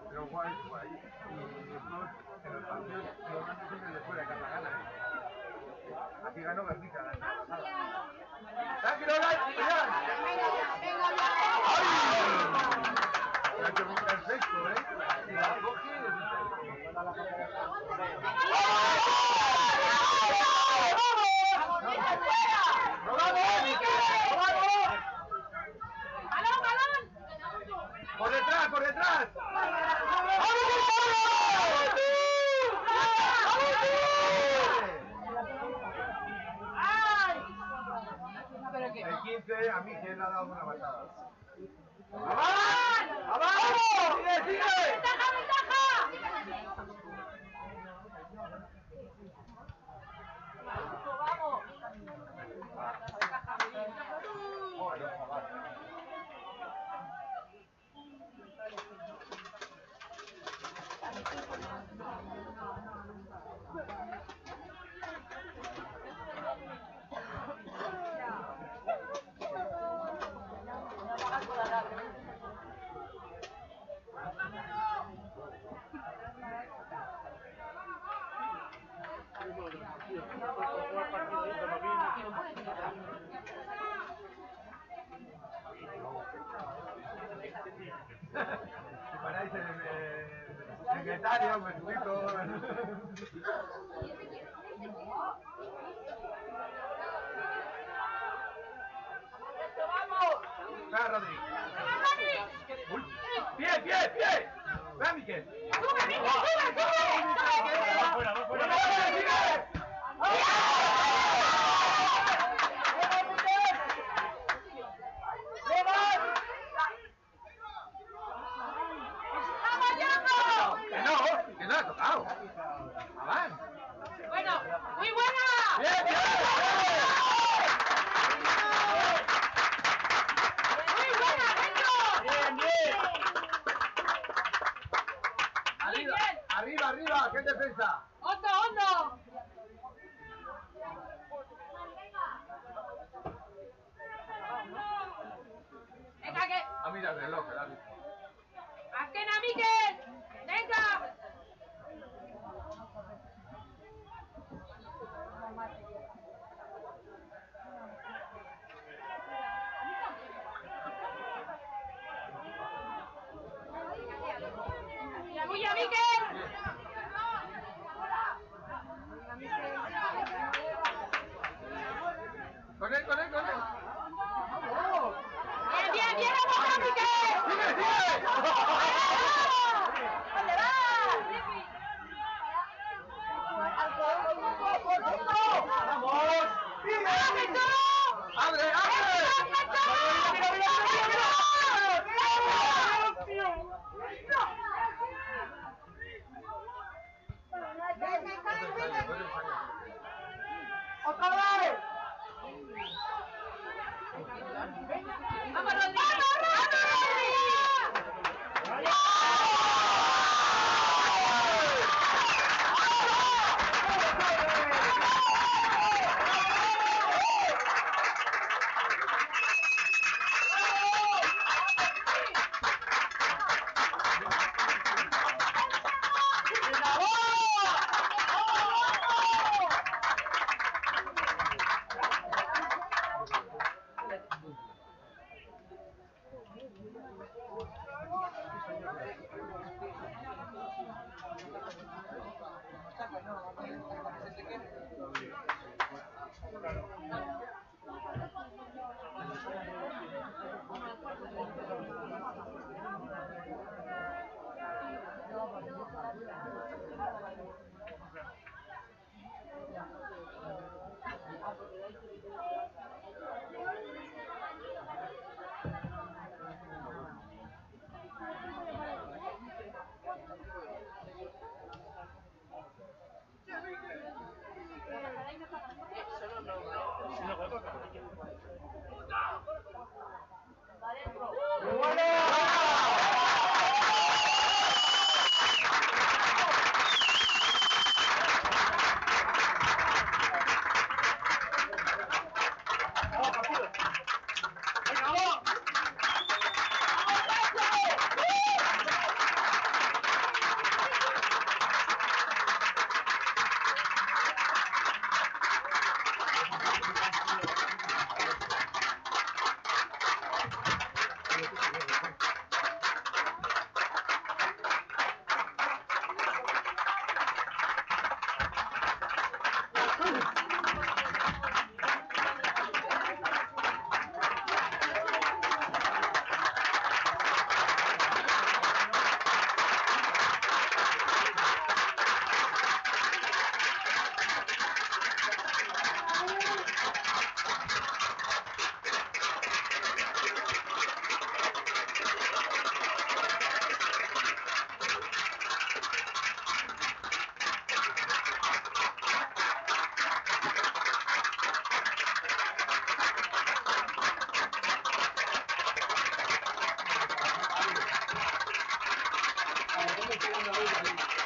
Pero guay. Y después, en los partidos, normalmente siempre le fuera de Cartagena, ¿eh? Aquí ganó Guernica. dado una patada. ¡Abajo! ¡Sigue, sigue! ¡Ventaja, ventaja! ¡Vamos! Si paráis secretario, me explico. Venga, Rodri. Uy. ¡Pie, pie, pie! ¡Venga, Miquel! ¡Sube, Miquel, sube, sube! Fuera, fuera. Que no ha tocado. Avan. Bueno, muy buena. ¡Bien, bien! Muy buena, dentro. Bien, bien. Arriba, arriba, arriba, ¿qué defensa? Hondo, hondo. Venga, que... Ah, mira el reloj, el árbitro. ¡Azkena, Miquel! ¡Venga! ¡Tuya, Miquel! Con él, con él, con él. ¡Bien, bien, bien! ¡Vamos, Miquel! ¡Sigue, sigue! ¿Dónde vas? ¡Vamos! ¡Abre tú! ¡Abre, abre! ¡Otra vez! ¡Vamos, Rodri! pegando a